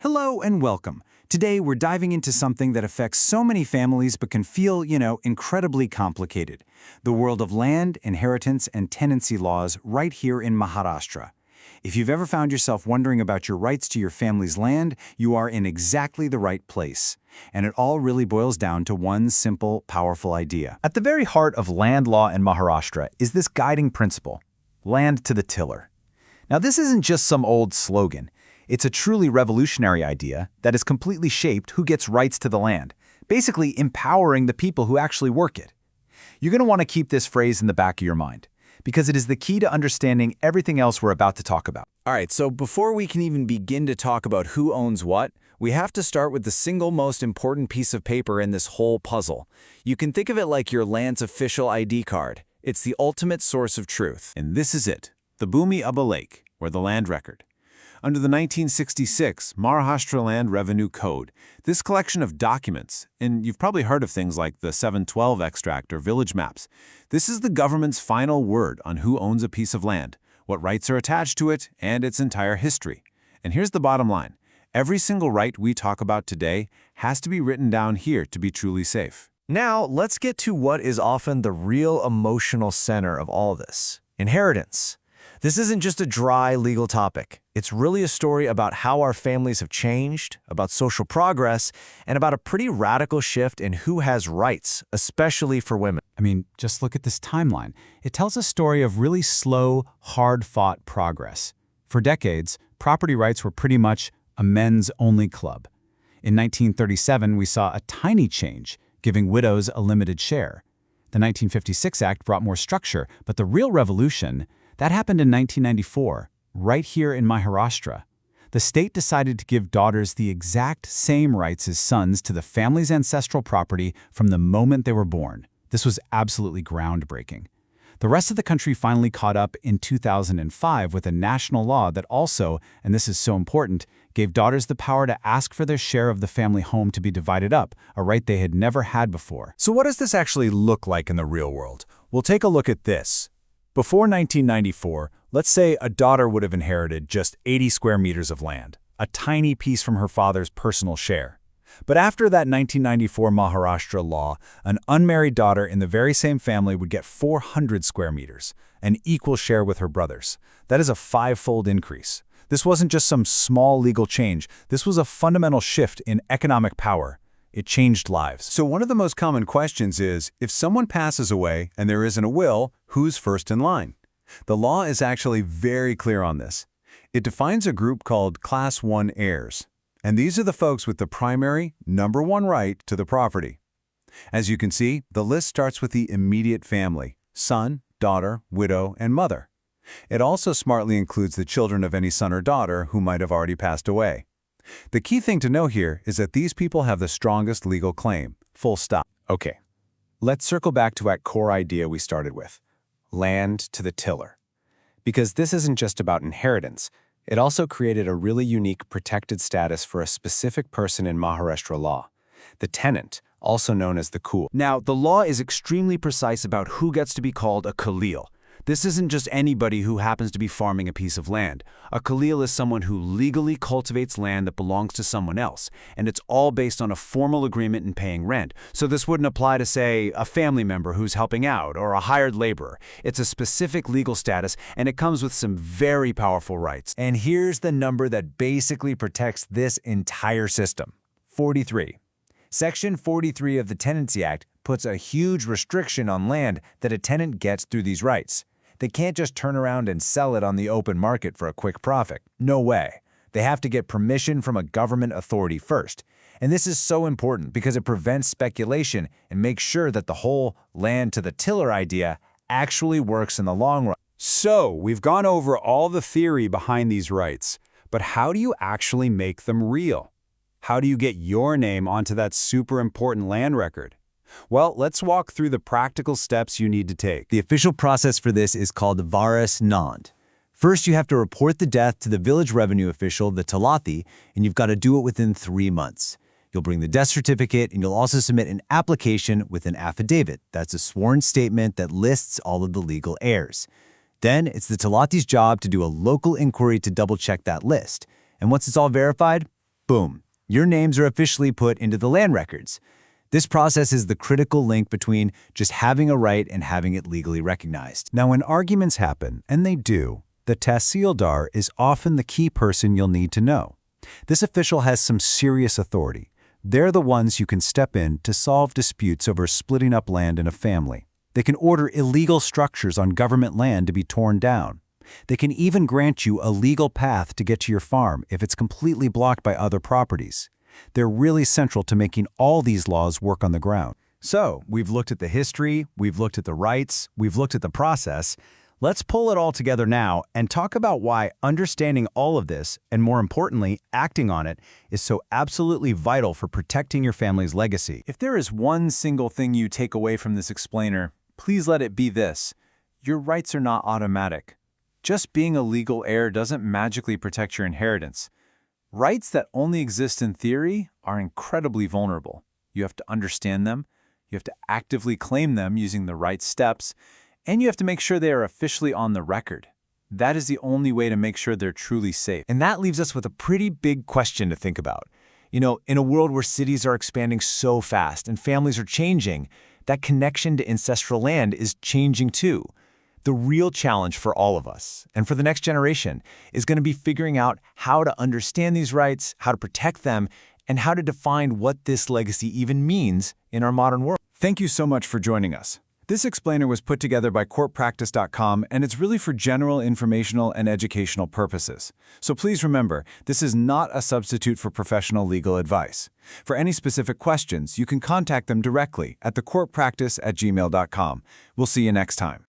Hello and welcome. Today we're diving into something that affects so many families but can feel, incredibly complicated. The world of land, inheritance, and tenancy laws right here in Maharashtra. If you've ever found yourself wondering about your rights to your family's land, you are in exactly the right place. And it all really boils down to one simple, powerful idea. At the very heart of land law in Maharashtra is this guiding principle: land to the tiller. Now, this isn't just some old slogan. It's a truly revolutionary idea that has completely shaped who gets rights to the land, basically empowering the people who actually work it. You're going to want to keep this phrase in the back of your mind, because it is the key to understanding everything else we're about to talk about. All right, so before we can even begin to talk about who owns what, we have to start with the single most important piece of paper in this whole puzzle. You can think of it like your land's official ID card. It's the ultimate source of truth. And this is it, the Bhumi Abhalekh, or the land record. Under the 1966 Maharashtra Land Revenue Code, this collection of documents, and you've probably heard of things like the 712 extract or village maps, this is the government's final word on who owns a piece of land, what rights are attached to it, and its entire history. And here's the bottom line. Every single right we talk about today has to be written down here to be truly safe. Now, let's get to what is often the real emotional center of all this: inheritance. This isn't just a dry legal topic. It's really a story about how our families have changed, about social progress, and about a pretty radical shift in who has rights, especially for women. I mean, just look at this timeline. It tells a story of really slow, hard-fought progress. For decades, property rights were pretty much a men's-only club. In 1937, we saw a tiny change, giving widows a limited share. The 1956 Act brought more structure, but the real revolution, that happened in 1994, right here in Maharashtra. The state decided to give daughters the exact same rights as sons to the family's ancestral property from the moment they were born. This was absolutely groundbreaking. The rest of the country finally caught up in 2005 with a national law that also, and this is so important, gave daughters the power to ask for their share of the family home to be divided up, a right they had never had before. So what does this actually look like in the real world? We'll take a look at this. Before 1994, let's say a daughter would have inherited just 80 square meters of land, a tiny piece from her father's personal share. But after that 1994 Maharashtra law, an unmarried daughter in the very same family would get 400 square meters, an equal share with her brothers. That is a five-fold increase. This wasn't just some small legal change. This was a fundamental shift in economic power. It changed lives. So one of the most common questions is, if someone passes away and there isn't a will, who's first in line? The law is actually very clear on this. It defines a group called Class 1 heirs. And these are the folks with the primary, number one right to the property. As you can see, the list starts with the immediate family: son, daughter, widow, and mother. It also smartly includes the children of any son or daughter who might have already passed away. The key thing to know here is that these people have the strongest legal claim, full stop. Okay, let's circle back to that core idea we started with: land to the tiller. Because this isn't just about inheritance, it also created a really unique protected status for a specific person in Maharashtra law: the tenant, also known as the cool. Now, the law is extremely precise about who gets to be called a khalil. This isn't just anybody who happens to be farming a piece of land. A khalil is someone who legally cultivates land that belongs to someone else, and it's all based on a formal agreement and paying rent. So this wouldn't apply to, say, a family member who's helping out or a hired laborer. It's a specific legal status, and it comes with some very powerful rights. And here's the number that basically protects this entire system: 43. Section 43 of the Tenancy Act puts a huge restriction on land that a tenant gets through these rights. They can't just turn around and sell it on the open market for a quick profit. No way. They have to get permission from a government authority first. And this is so important because it prevents speculation and makes sure that the whole land to the tiller idea actually works in the long run. So, we've gone over all the theory behind these rights, but how do you actually make them real? How do you get your name onto that super important land record? Well, let's walk through the practical steps you need to take. The official process for this is called Varas Nand. First, you have to report the death to the village revenue official, the Talati, and you've got to do it within 3 months. You'll bring the death certificate, and you'll also submit an application with an affidavit. That's a sworn statement that lists all of the legal heirs. Then, it's the Talati's job to do a local inquiry to double-check that list. And once it's all verified, boom, your names are officially put into the land records. This process is the critical link between just having a right and having it legally recognized. Now, when arguments happen, and they do, the Tahsildar is often the key person you'll need to know. This official has some serious authority. They're the ones you can step in to solve disputes over splitting up land in a family. They can order illegal structures on government land to be torn down. They can even grant you a legal path to get to your farm if it's completely blocked by other properties. They're really central to making all these laws work on the ground. So, we've looked at the history, we've looked at the rights, we've looked at the process. Let's pull it all together now and talk about why understanding all of this, and more importantly, acting on it, is so absolutely vital for protecting your family's legacy. If there is one single thing you take away from this explainer, please let it be this: your rights are not automatic. Just being a legal heir doesn't magically protect your inheritance. Rights that only exist in theory are incredibly vulnerable. You have to understand them, you have to actively claim them using the right steps, and you have to make sure they are officially on the record. That is the only way to make sure they're truly safe. And that leaves us with a pretty big question to think about. In a world where cities are expanding so fast and families are changing, that connection to ancestral land is changing too. The real challenge for all of us, and for the next generation, is going to be figuring out how to understand these rights, how to protect them, and how to define what this legacy even means in our modern world. Thank you so much for joining us. This explainer was put together by CourtPractice.com, and it's really for general informational and educational purposes. So please remember, this is not a substitute for professional legal advice. For any specific questions, you can contact them directly at thecourtpractice@gmail.com. We'll see you next time.